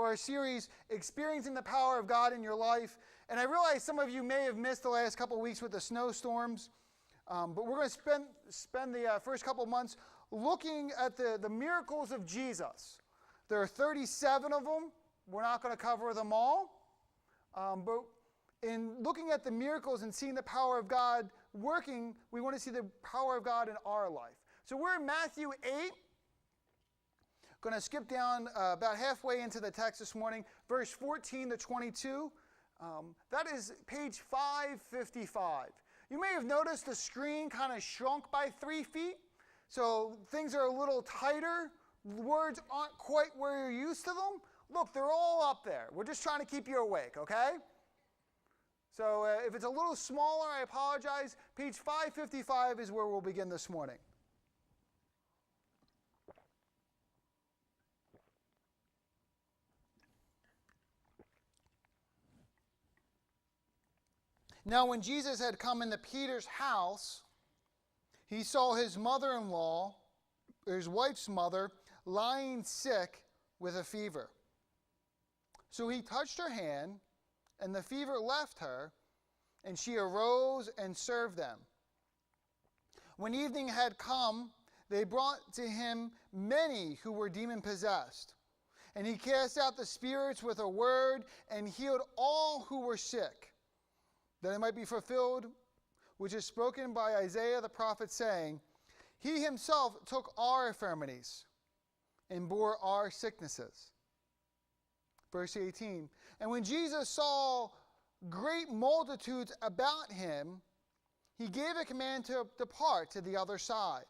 for our series, Experiencing the Power of God in Your Life. And I realize some of you may have missed the last couple of weeks with the snowstorms, but we're going to spend the first couple of months looking at the miracles of Jesus. There are 37 of them. We're not going to cover them all, but in looking at the miracles and seeing the power of God working, we want to see the power of God in our life. So we're in Matthew 8. Going to skip down about halfway into the text this morning, verse 14 to 22. That is page 555. You may have noticed the screen kind of shrunk by 3 feet. So things are a little tighter. Words aren't quite where you're used to them. Look, they're all up there. We're just trying to keep you awake, okay? So if it's a little smaller, I apologize. Page 555 is where we'll begin this morning. Now, when Jesus had come into Peter's house, he saw his mother-in-law, or his wife's mother, lying sick with a fever. So he touched her hand, and the fever left her, and she arose and served them. When evening had come, they brought to him many who were demon-possessed. And he cast out the spirits with a word and healed all who were sick, that it might be fulfilled, which is spoken by Isaiah the prophet, saying, He himself took our infirmities and bore our sicknesses. Verse 18, and when Jesus saw great multitudes about him, he gave a command to depart to the other side.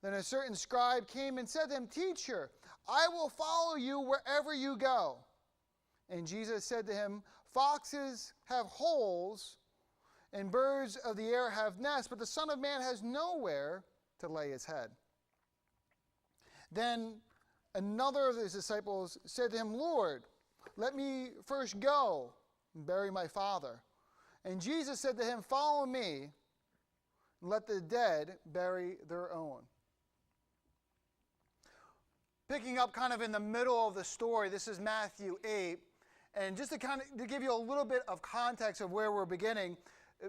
Then a certain scribe came and said to him, Teacher, I will follow you wherever you go. And Jesus said to him, Foxes have holes, and birds of the air have nests, but the Son of Man has nowhere to lay his head. Then another of his disciples said to him, Lord, let me first go and bury my father. And Jesus said to him, Follow me, and let the dead bury their own. Picking up kind of in the middle of the story, this is Matthew 8. And just to give you a little bit of context of where we're beginning,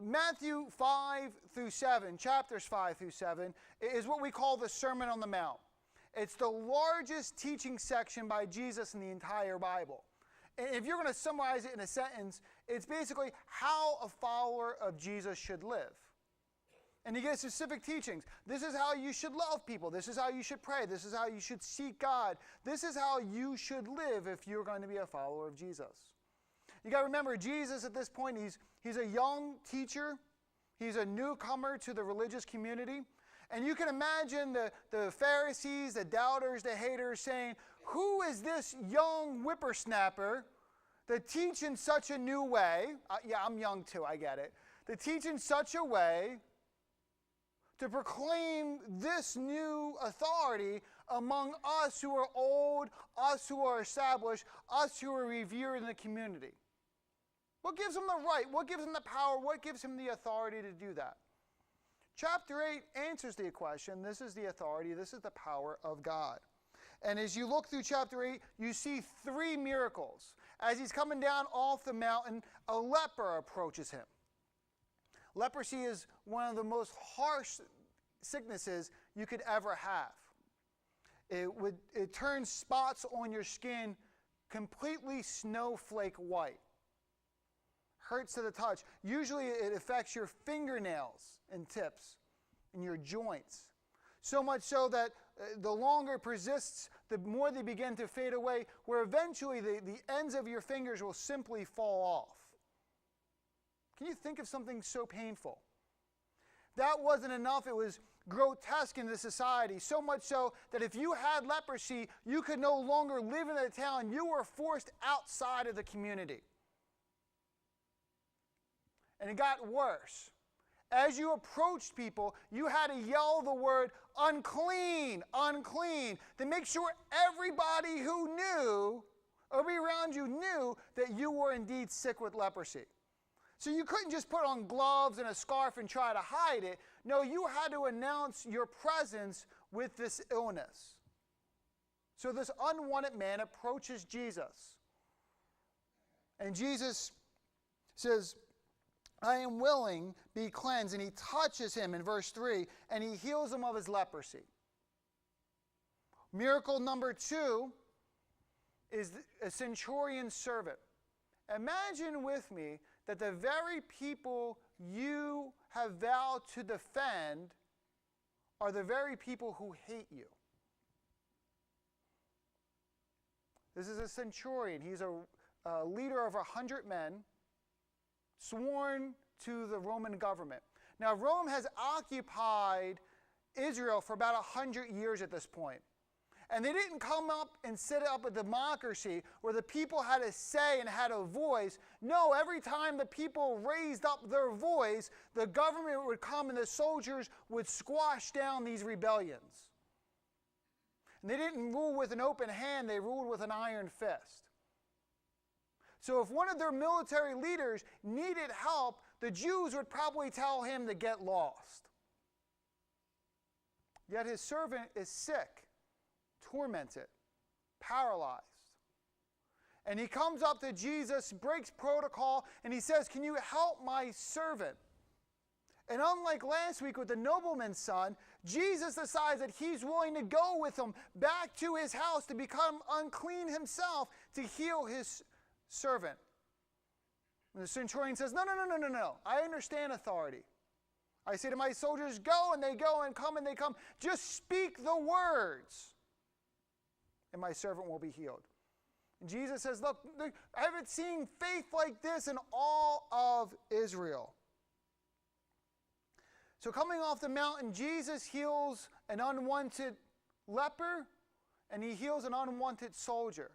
Matthew 5 through 7, chapters 5 through 7, is what we call the Sermon on the Mount. It's the largest teaching section by Jesus in the entire Bible. And if you're going to summarize it in a sentence, it's basically how a follower of Jesus should live. And you get specific teachings. This is how you should love people. This is how you should pray. This is how you should seek God. This is how you should live if you're going to be a follower of Jesus. You got to remember, Jesus at this point, he's a young teacher. He's a newcomer to the religious community. And you can imagine the Pharisees, the doubters, the haters saying, who is this young whippersnapper that teach in such a new way? Yeah, I'm young too, I get it. To teach in such a way to proclaim this new authority among us who are old, us who are established, us who are revered in the community. What gives him the right? What gives him the power? What gives him the authority to do that? Chapter 8 answers the question. This is the authority. This is the power of God. And as you look through chapter 8, you see 3 miracles. As he's coming down off the mountain, a leper approaches him. Leprosy is one of the most harsh sicknesses you could ever have. It turns spots on your skin completely snowflake white. Hurts to the touch. Usually it affects your fingernails and tips and your joints. So much so that the longer it persists, the more they begin to fade away, where eventually the ends of your fingers will simply fall off. Can you think of something so painful? That wasn't enough. It was grotesque in the society, so much so that if you had leprosy, you could no longer live in the town. You were forced outside of the community. And it got worse. As you approached people, you had to yell the word, unclean, unclean, to make sure everybody who knew, or around you knew, that you were indeed sick with leprosy. So you couldn't just put on gloves and a scarf and try to hide it. No, you had to announce your presence with this illness. So this unwanted man approaches Jesus. And Jesus says, I am willing, be cleansed. And he touches him in verse 3, and he heals him of his leprosy. Miracle number 2 is a centurion's servant. Imagine with me that the very people you have vowed to defend are the very people who hate you. This is a centurion. He's a leader of 100 men, sworn to the Roman government. Now, Rome has occupied Israel for about 100 years at this point. And they didn't come up and set up a democracy where the people had a say and had a voice. No, every time the people raised up their voice, the government would come and the soldiers would squash down these rebellions. And they didn't rule with an open hand, they ruled with an iron fist. So if one of their military leaders needed help, the Jews would probably tell him to get lost. Yet his servant is sick, tormented, paralyzed. And he comes up to Jesus, breaks protocol, and he says, can you help my servant? And unlike last week with the nobleman's son, Jesus decides that he's willing to go with him back to his house to become unclean himself to heal his servant. And the centurion says, no. I understand authority. I say to my soldiers, go, and they go, and come, and they come. Just speak the words, and my servant will be healed. And Jesus says, look, I haven't seen faith like this in all of Israel. So coming off the mountain, Jesus heals an unwanted leper, and he heals an unwanted soldier.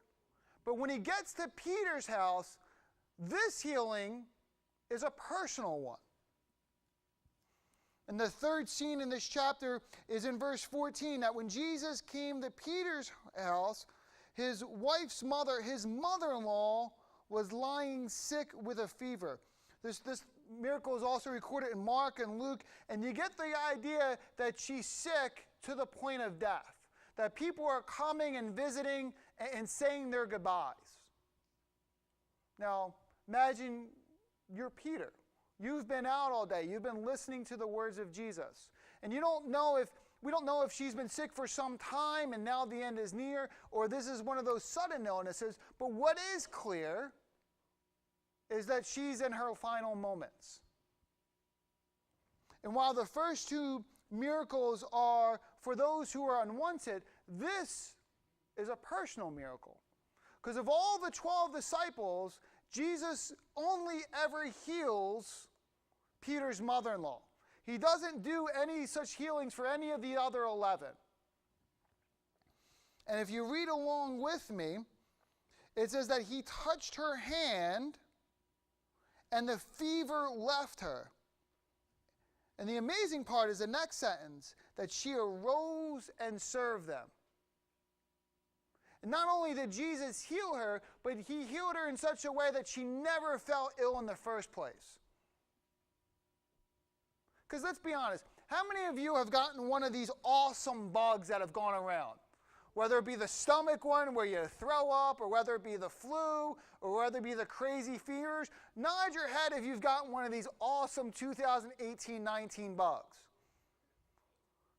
But when he gets to Peter's house, this healing is a personal one. And the third scene in this chapter is in verse 14, that when Jesus came to Peter's house, his wife's mother, his mother-in-law, was lying sick with a fever. This miracle is also recorded in Mark and Luke, and you get the idea that she's sick to the point of death, that people are coming and visiting and saying their goodbyes. Now, imagine you're Peter. You've been out all day. You've been listening to the words of Jesus. And we don't know if she's been sick for some time and now the end is near, or this is one of those sudden illnesses. But what is clear is that she's in her final moments. And while the first two miracles are for those who are unwanted, this is a personal miracle. Because of all the 12 disciples, Jesus only ever heals Peter's mother-in-law. He doesn't do any such healings for any of the other 11. And if you read along with me, it says that he touched her hand and the fever left her. And the amazing part is the next sentence, that she arose and served them. And not only did Jesus heal her, but he healed her in such a way that she never felt ill in the first place. Because let's be honest, how many of you have gotten one of these awesome bugs that have gone around? Whether it be the stomach one where you throw up, or whether it be the flu, or whether it be the crazy fevers, nod your head if you've gotten one of these awesome 2018-19 bugs.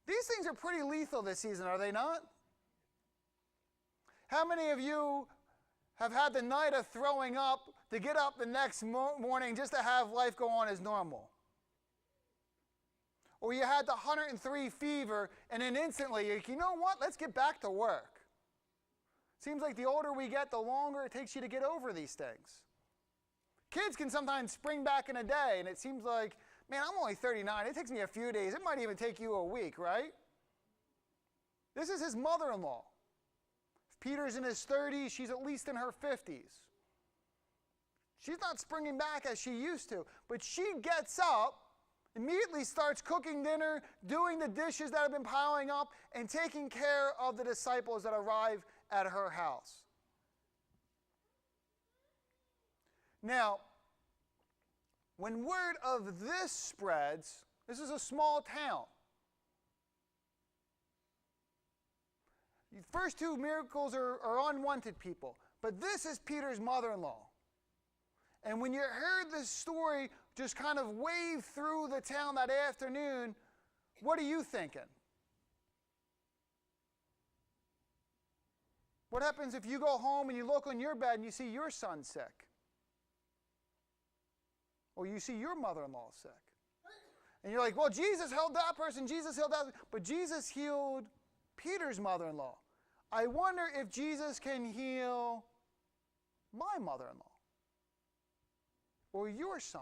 These things are pretty lethal this season, are they not? How many of you have had the night of throwing up to get up the next morning just to have life go on as normal? Or you had the 103 fever, and then instantly, you know what, let's get back to work. Seems like the older we get, the longer it takes you to get over these things. Kids can sometimes spring back in a day, and it seems like, man, I'm only 39. It takes me a few days. It might even take you a week, right? This is his mother-in-law. If Peter's in his 30s, she's at least in her 50s. She's not springing back as she used to, but she gets up, immediately starts cooking dinner, doing the dishes that have been piling up, and taking care of the disciples that arrive at her house. Now, when word of this spreads, this is a small town. First two miracles are unwanted people. But this is Peter's mother-in-law. And when you heard this story just kind of wave through the town that afternoon, what are you thinking? What happens if you go home and you look on your bed and you see your son sick? Or you see your mother-in-law sick? And you're like, well, Jesus healed that person, Jesus healed that, but Jesus healed Peter's mother-in-law. I wonder if Jesus can heal my mother-in-law or your son.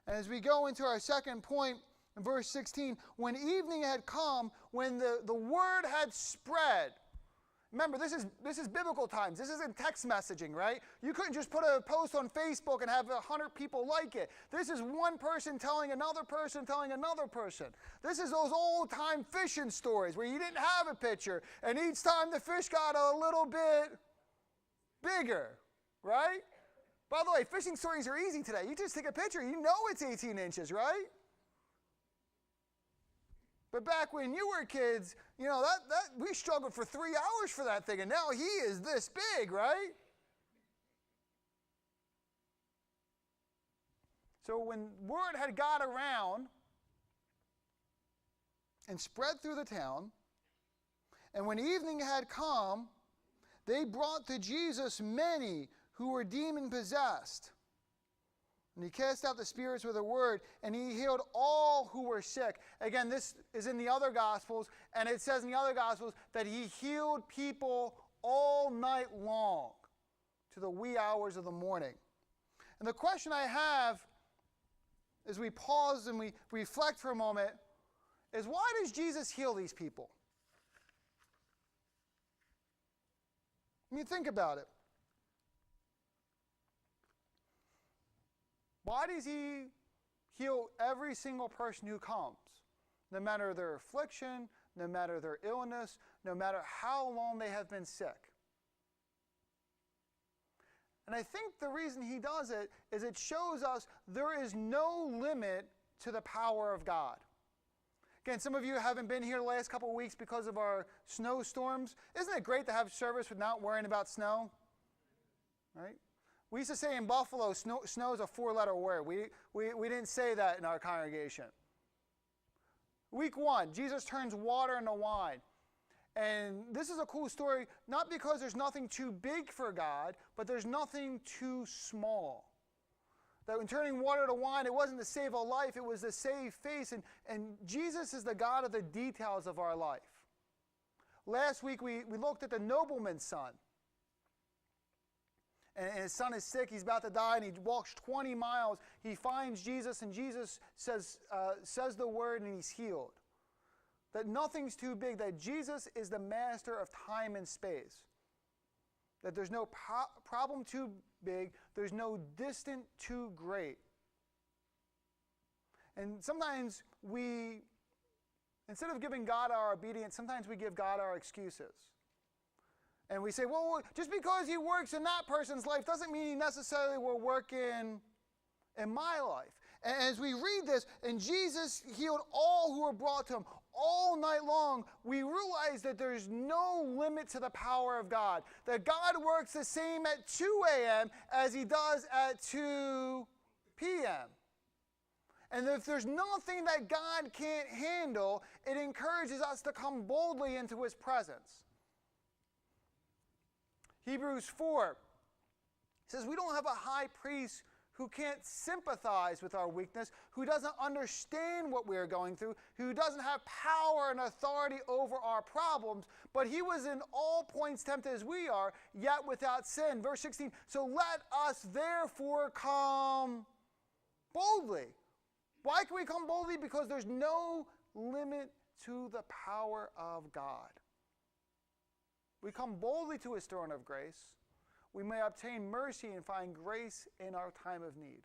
And as we go into our second point, in verse 16, when evening had come, when the word had spread. Remember, this is biblical times. This isn't text messaging, right? You couldn't just put a post on Facebook and have 100 people like it. This is one person telling another person telling another person. This is those old-time fishing stories where you didn't have a picture, and each time the fish got a little bit bigger, right? By the way, fishing stories are easy today. You just take a picture, you know it's 18 inches, right? But back when you were kids, you know, that we struggled for 3 hours for that thing, and now he is this big, right? So when word had got around and spread through the town, and when evening had come, they brought to Jesus many who were demon-possessed. And he cast out the spirits with a word, and he healed all who were sick. Again, this is in the other Gospels, and it says in the other Gospels that he healed people all night long to the wee hours of the morning. And the question I have as we pause and we reflect for a moment is, why does Jesus heal these people? I mean, think about it. Why does he heal every single person who comes? No matter their affliction, no matter their illness, no matter how long they have been sick. And I think the reason he does it is it shows us there is no limit to the power of God. Again, some of you haven't been here the last couple of weeks because of our snowstorms. Isn't it great to have service without worrying about snow? Right? We used to say in Buffalo, snow is a 4-letter word. We didn't say that in our congregation. Week 1, Jesus turns water into wine. And this is a cool story, not because there's nothing too big for God, but there's nothing too small. That when turning water to wine, it wasn't to save a life, it was to save face. And Jesus is the God of the details of our life. Last week, we looked at the nobleman's son. And his son is sick, he's about to die, and he walks 20 miles. He finds Jesus, and Jesus says the word, and he's healed. That nothing's too big, that Jesus is the master of time and space. That there's no problem too big, there's no distance too great. And sometimes instead of giving God our obedience, sometimes we give God our excuses. And we say, well, just because he works in that person's life doesn't mean he necessarily will work in my life. And as we read this, and Jesus healed all who were brought to him all night long, we realize that there's no limit to the power of God. That God works the same at 2 a.m. as he does at 2 p.m. And if there's nothing that God can't handle, it encourages us to come boldly into his presence. Hebrews 4 says we don't have a high priest who can't sympathize with our weakness, who doesn't understand what we are going through, who doesn't have power and authority over our problems, but he was in all points tempted as we are, yet without sin. Verse 16, so let us therefore come boldly. Why can we come boldly? Because there's no limit to the power of God. We come boldly to his throne of grace. We may obtain mercy and find grace in our time of need.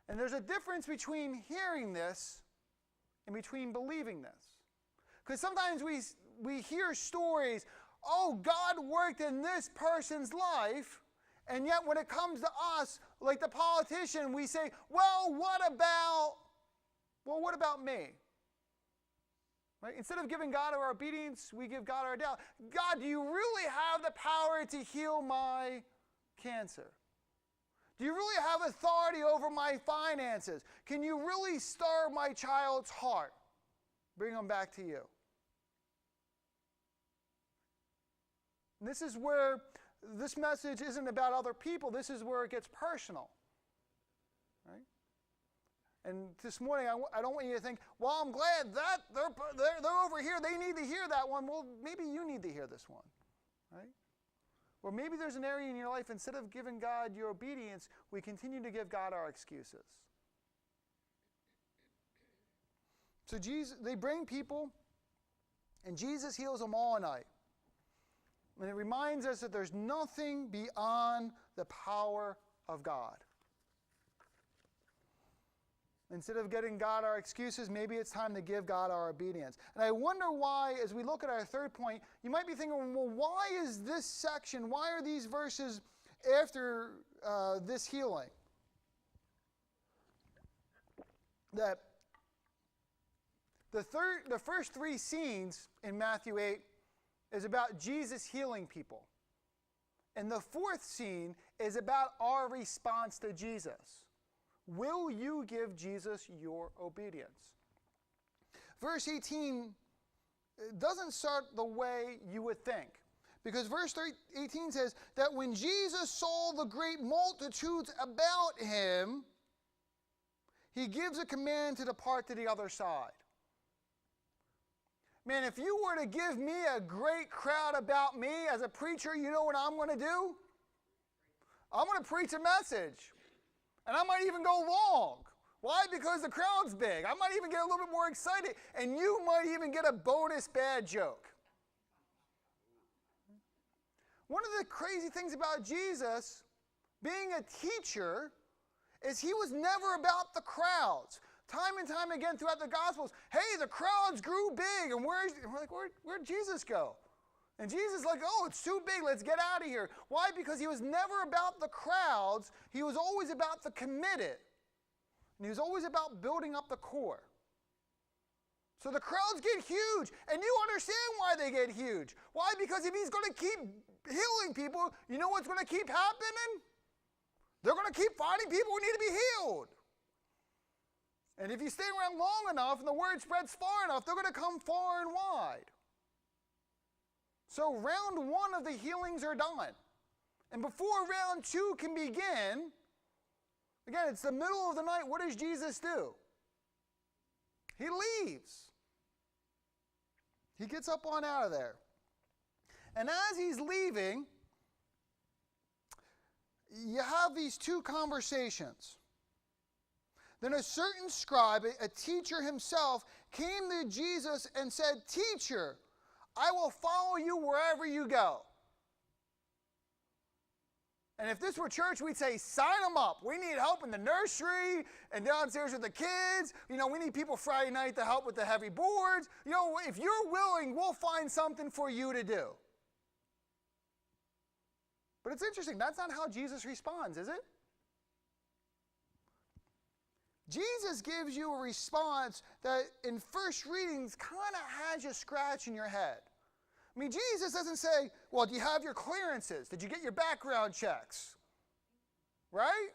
And there's a difference between hearing this and between believing this. Because sometimes we hear stories, oh, God worked in this person's life, and yet when it comes to us, like the politician, we say, well, what about me? Right? Instead of giving God our obedience, we give God our doubt. God, do you really have the power to heal my cancer? Do you really have authority over my finances? Can you really stir my child's heart? Bring them back to you. And this is where this message isn't about other people. This is where it gets personal. Right? And this morning, I don't want you to think, well, I'm glad that they're over here. They need to hear that one. Well, maybe you need to hear this one. Right? Or maybe there's an area in your life, instead of giving God your obedience, we continue to give God our excuses. So they bring people, and Jesus heals them all night. And it reminds us that there's nothing beyond the power of God. Instead of getting God our excuses, maybe it's time to give God our obedience. And I wonder why, as we look at our third point, you might be thinking, well, why is this section, why are these verses after this healing? That the first three scenes in Matthew 8 is about Jesus healing people. And the fourth scene is about our response to Jesus. Will you give Jesus your obedience? Verse 18 doesn't start the way you would think. Because verse 18 says that when Jesus saw the great multitudes about him, he gives a command to depart to the other side. Man, if you were to give me a great crowd about me as a preacher, you know what I'm going to do? I'm going to preach a message. And I might even go long. Why? Because the crowd's big. I might even get a little bit more excited. And you might even get a bonus bad joke. One of the crazy things about Jesus being a teacher is he was never about the crowds. Time and time again throughout the Gospels, hey, the crowds grew big. And we're like, where'd Jesus go? And Jesus is like, oh, it's too big, let's get out of here. Why? Because he was never about the crowds. He was always about the committed. And he was always about building up the core. So the crowds get huge. And you understand why they get huge. Why? Because if he's going to keep healing people, you know what's going to keep happening? They're going to keep finding people who need to be healed. And if you stay around long enough and the word spreads far enough, they're going to come far and wide. So round one of the healings are done. And before round two can begin, again, it's the middle of the night. What does Jesus do? He leaves. He gets up on out of there. And as he's leaving, you have these two conversations. Then a certain scribe, a teacher himself, came to Jesus and said, "Teacher, I will follow you wherever you go." And if this were church, we'd say, sign them up. We need help in the nursery and downstairs with the kids. You know, we need people Friday night to help with the heavy boards. You know, if you're willing, we'll find something for you to do. But it's interesting. That's not how Jesus responds, is it? Jesus gives you a response that in first readings kind of has you scratching your head. I mean, Jesus doesn't say, well, do you have your clearances? Did you get your background checks? Right?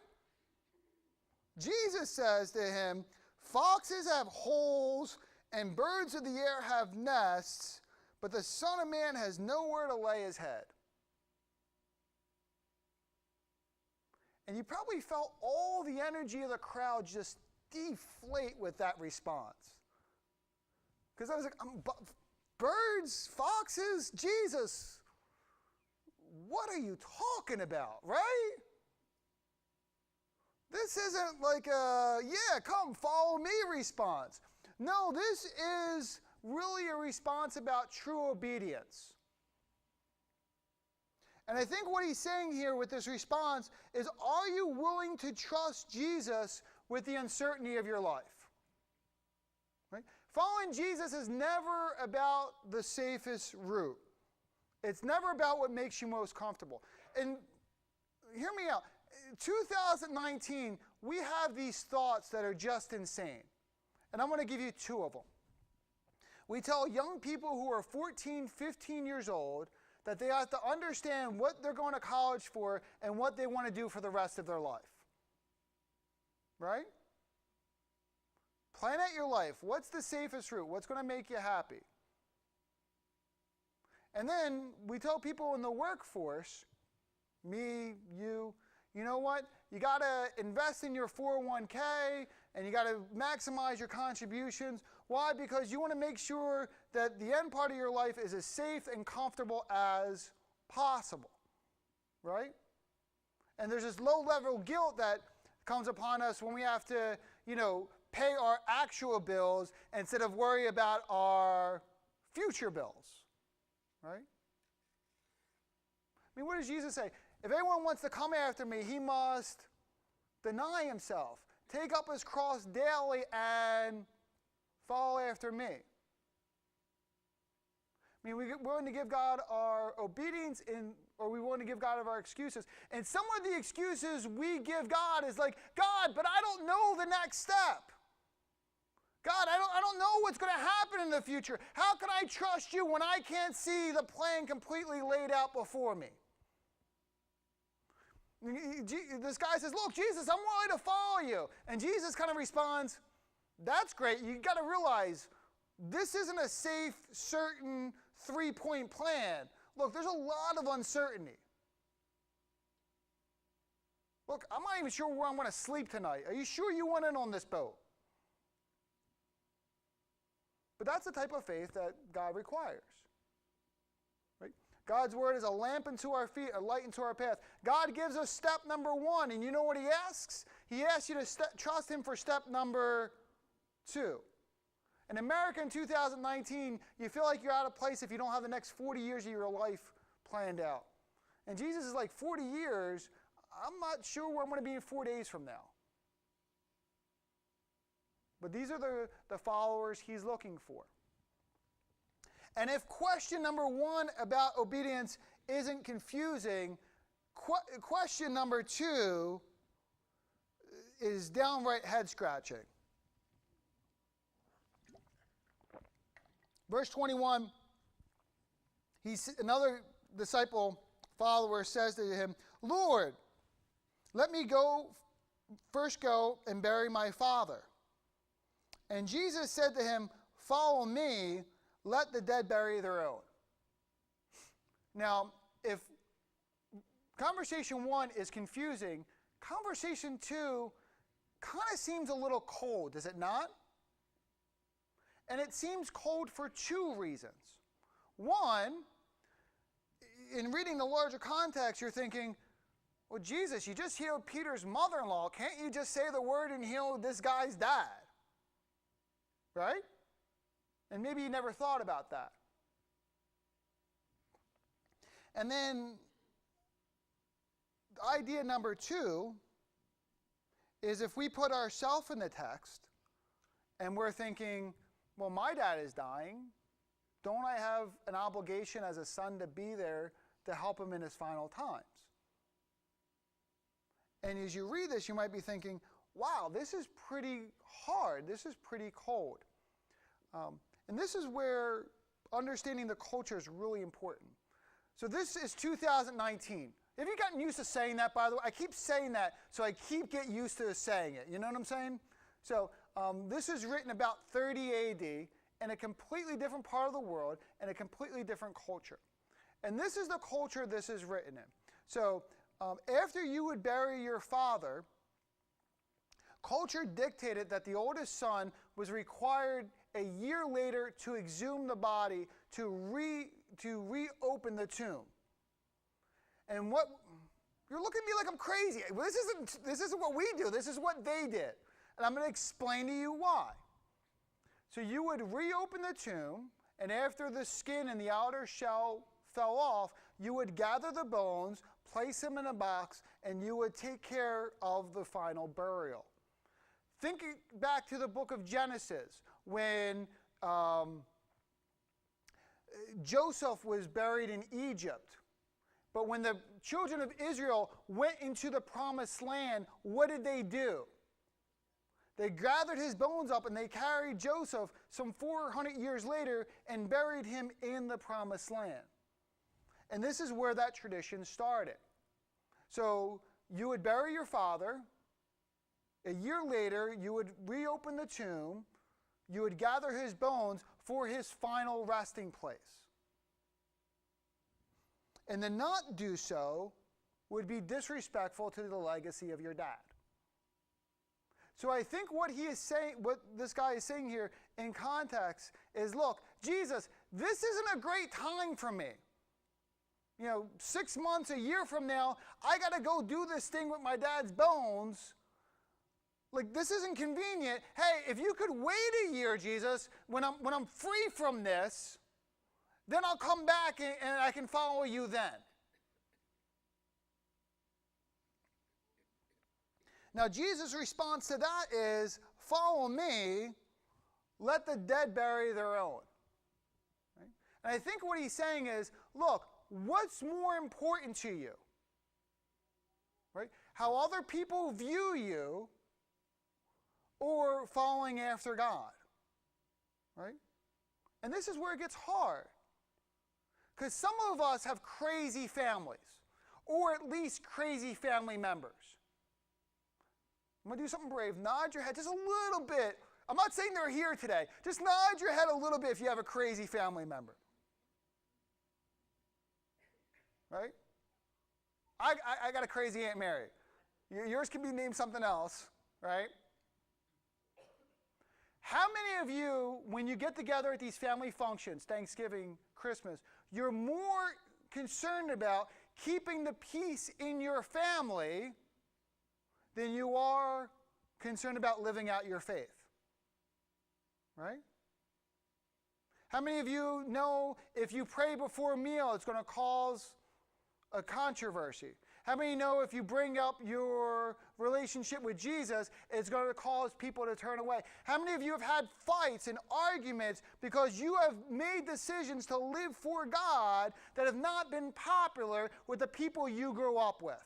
Jesus says to him, foxes have holes and birds of the air have nests, but the Son of Man has nowhere to lay his head. And you probably felt all the energy of the crowd just deflate with that response. Because I was like, birds, foxes, Jesus, what are you talking about, right? This isn't like a, yeah, come follow me response. No, this is really a response about true obedience. And I think what he's saying here with this response is, are you willing to trust Jesus with the uncertainty of your life? Right? Following Jesus is never about the safest route. It's never about what makes you most comfortable. And hear me out. In 2019, we have these thoughts that are just insane. And I'm going to give you two of them. We tell young people who are 14, 15 years old that they have to understand what they're going to college for and what they want to do for the rest of their life. Right? Plan out your life. What's the safest route? What's going to make you happy? And then we tell people in the workforce, me, you know what? You got to invest in your 401k and you got to maximize your contributions. Why? Because you want to make sure that the end part of your life is as safe and comfortable as possible. Right? And there's this low-level guilt that comes upon us when we have to, pay our actual bills instead of worry about our future bills. Right? I mean, what does Jesus say? If anyone wants to come after me, he must deny himself, take up his cross daily, and follow after me. I mean, we're willing to give God our obedience, or we want to give God our excuses. And some of the excuses we give God is like, God, but I don't know the next step. God, I don't know what's going to happen in the future. How can I trust you when I can't see the plan completely laid out before me? This guy says, look, Jesus, I'm willing to follow you. And Jesus kind of responds, that's great. You got to realize this isn't a safe, certain, three-point plan. Look, there's a lot of uncertainty. Look, I'm not even sure where I'm going to sleep tonight. Are you sure you want in on this boat? But that's the type of faith that God requires. Right? God's word is a lamp unto our feet, a light unto our path. God gives us step number one, and you know what he asks? He asks you to trust him for step number two. In America in 2019, you feel like you're out of place if you don't have the next 40 years of your life planned out. And Jesus is like, 40 years? I'm not sure where I'm going to be in 4 days from now. But these are the followers he's looking for. And if question number one about obedience isn't confusing, question number two is downright head-scratching. Verse 21, another disciple follower says to him, Lord, let me first go and bury my father. And Jesus said to him, follow me, let the dead bury their own. Now, if conversation one is confusing, conversation two kind of seems a little cold, does it not? And it seems cold for two reasons. One, in reading the larger context, you're thinking, well, Jesus, you just healed Peter's mother-in-law. Can't you just say the word and heal this guy's dad? Right? And maybe you never thought about that. And then idea number two is if we put ourselves in the text and we're thinking, well, my dad is dying. Don't I have an obligation as a son to be there to help him in his final times? And as you read this, you might be thinking, wow, this is pretty hard. This is pretty cold. And this is where understanding the culture is really important. So this is 2019. Have you gotten used to saying that, by the way? I keep saying that, so I keep getting used to saying it. You know what I'm saying? So this is written about 30 AD in a completely different part of the world and a completely different culture. And this is the culture this is written in. So after you would bury your father, culture dictated that the oldest son was required a year later to exhume the body, to reopen the tomb. And what, you're looking at me like I'm crazy. Well, this isn't what we do. This is what they did. And I'm going to explain to you why. So you would reopen the tomb, and after the skin and the outer shell fell off, you would gather the bones, place them in a box, and you would take care of the final burial. Think back to the book of Genesis when Joseph was buried in Egypt. But when the children of Israel went into the promised land, what did they do? They gathered his bones up and they carried Joseph some 400 years later and buried him in the promised land. And this is where that tradition started. So you would bury your father. A year later, you would reopen the tomb. You would gather his bones for his final resting place. And to not do so would be disrespectful to the legacy of your dad. So I think what he is saying, what this guy is saying here in context is, look, Jesus, this isn't a great time for me. 6 months, a year from now, I got to go do this thing with my dad's bones. Like, this isn't convenient. Hey, if you could wait a year, Jesus, when I'm free from this, then I'll come back and I can follow you then. Now, Jesus' response to that is, follow me, let the dead bury their own. Right? And I think what he's saying is, look, what's more important to you? Right? How other people view you or following after God? Right? And this is where it gets hard. Because some of us have crazy families, or at least crazy family members. I'm going to do something brave. Nod your head just a little bit. I'm not saying they're here today. Just nod your head a little bit if you have a crazy family member. Right? I got a crazy Aunt Mary. Yours can be named something else, right? How many of you, when you get together at these family functions, Thanksgiving, Christmas, you're more concerned about keeping the peace in your family than you are concerned about living out your faith? Right? How many of you know if you pray before a meal, it's going to cause a controversy? How many know if you bring up your relationship with Jesus, it's going to cause people to turn away? How many of you have had fights and arguments because you have made decisions to live for God that have not been popular with the people you grew up with?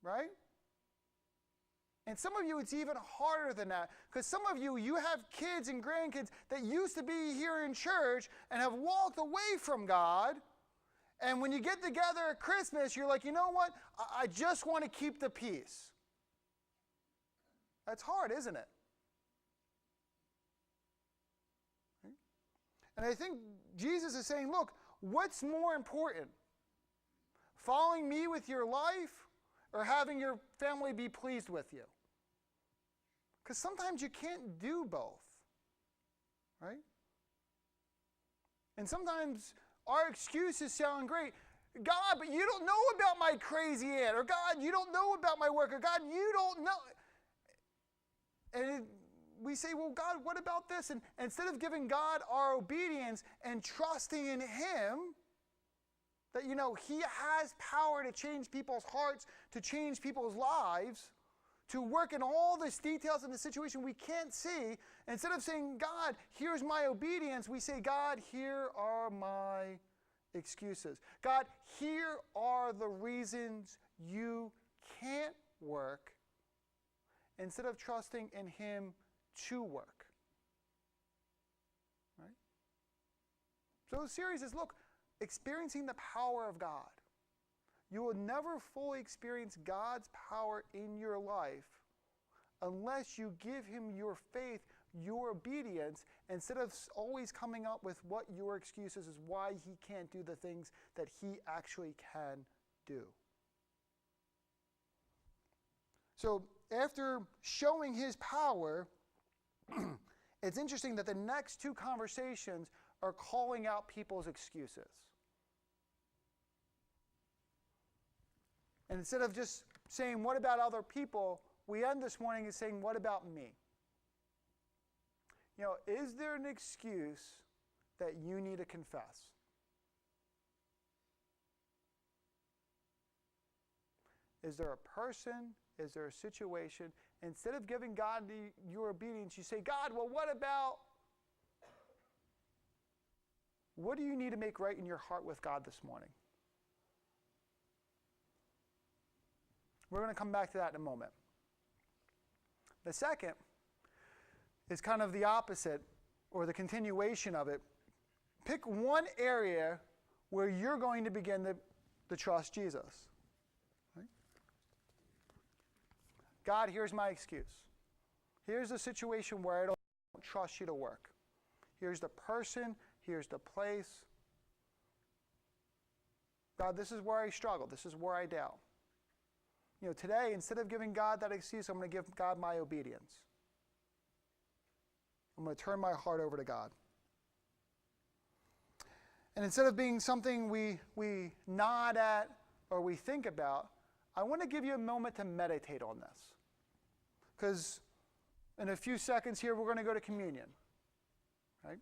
Right? And some of you, it's even harder than that. Because some of you, you have kids and grandkids that used to be here in church and have walked away from God. And when you get together at Christmas, you're like, you know what? I just want to keep the peace. That's hard, isn't it? And I think Jesus is saying, look, what's more important? Following me with your life or having your family be pleased with you? Because sometimes you can't do both, right? And sometimes our excuses sound great. God, but you don't know about my crazy aunt. Or God, you don't know about my work. Or God, you don't know. And we say, well, God, what about this? And instead of giving God our obedience and trusting in Him, that, He has power to change people's hearts, to change people's lives, to work in all these details in the situation we can't see. Instead of saying, God, here's my obedience, we say, God, here are my excuses. God, here are the reasons you can't work, instead of trusting in Him to work. Right? So the series is, look, experiencing the power of God. You will never fully experience God's power in your life unless you give Him your faith, your obedience, instead of always coming up with what your excuses is why He can't do the things that He actually can do. So after showing His power, it's interesting that the next two conversations are calling out people's excuses. And instead of just saying, what about other people, we end this morning is saying, what about me? Is there an excuse that you need to confess? Is there a person? Is there a situation? Instead of giving God your obedience, you say, God, well, what do you need to make right in your heart with God this morning? We're going to come back to that in a moment. The second is kind of the opposite, or the continuation of it. Pick one area where you're going to begin to trust Jesus. Right? God, here's my excuse. Here's the situation where I don't trust you to work. Here's the person. Here's the place. God, this is where I struggle. This is where I doubt. Today, instead of giving God that excuse, I'm going to give God my obedience. I'm going to turn my heart over to God. And instead of being something we nod at or we think about, I want to give you a moment to meditate on this. Because in a few seconds here, we're going to go to communion. Right?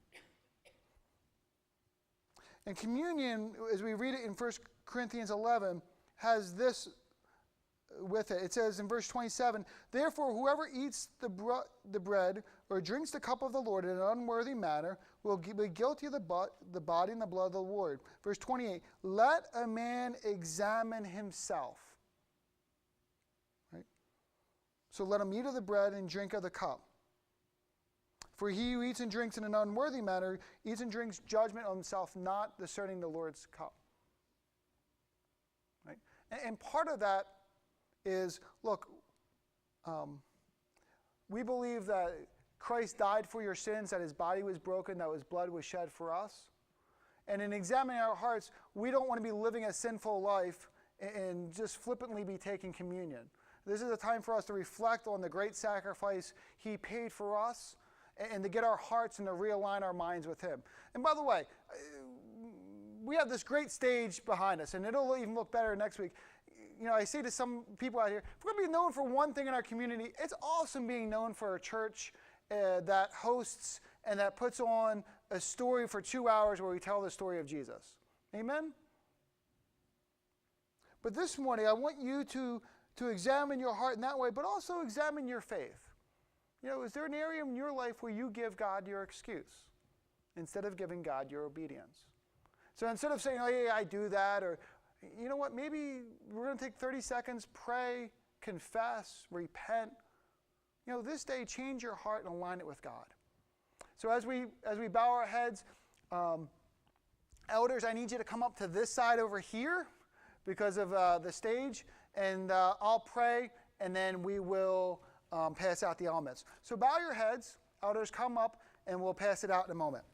And communion, as we read it in 1 Corinthians 11, has this with it. It says in verse 27, "Therefore, whoever eats the bread or drinks the cup of the Lord in an unworthy manner will be guilty of the body and the blood of the Lord." Verse 28, "Let a man examine himself." Right? So let him eat of the bread and drink of the cup. For he who eats and drinks in an unworthy manner eats and drinks judgment on himself, not discerning the Lord's cup. Right? And part of that is, look, we believe that Christ died for your sins, that his body was broken, that his blood was shed for us. And in examining our hearts, we don't want to be living a sinful life and just flippantly be taking communion. This is a time for us to reflect on the great sacrifice he paid for us and to get our hearts and to realign our minds with him. And by the way, we have this great stage behind us, and it'll even look better next week. I say to some people out here, if we're going to be known for one thing in our community, it's awesome being known for a church that hosts and that puts on a story for 2 hours where we tell the story of Jesus. Amen? But this morning, I want you to examine your heart in that way, but also examine your faith. Is there an area in your life where you give God your excuse instead of giving God your obedience? So instead of saying, "Oh, yeah, I do that," or, you know what, maybe we're going to take 30 seconds, pray, confess, repent. This day, change your heart and align it with God. So as we bow our heads, elders, I need you to come up to this side over here because of the stage, and I'll pray, and then we will pass out the elements. So bow your heads, elders, come up, and we'll pass it out in a moment.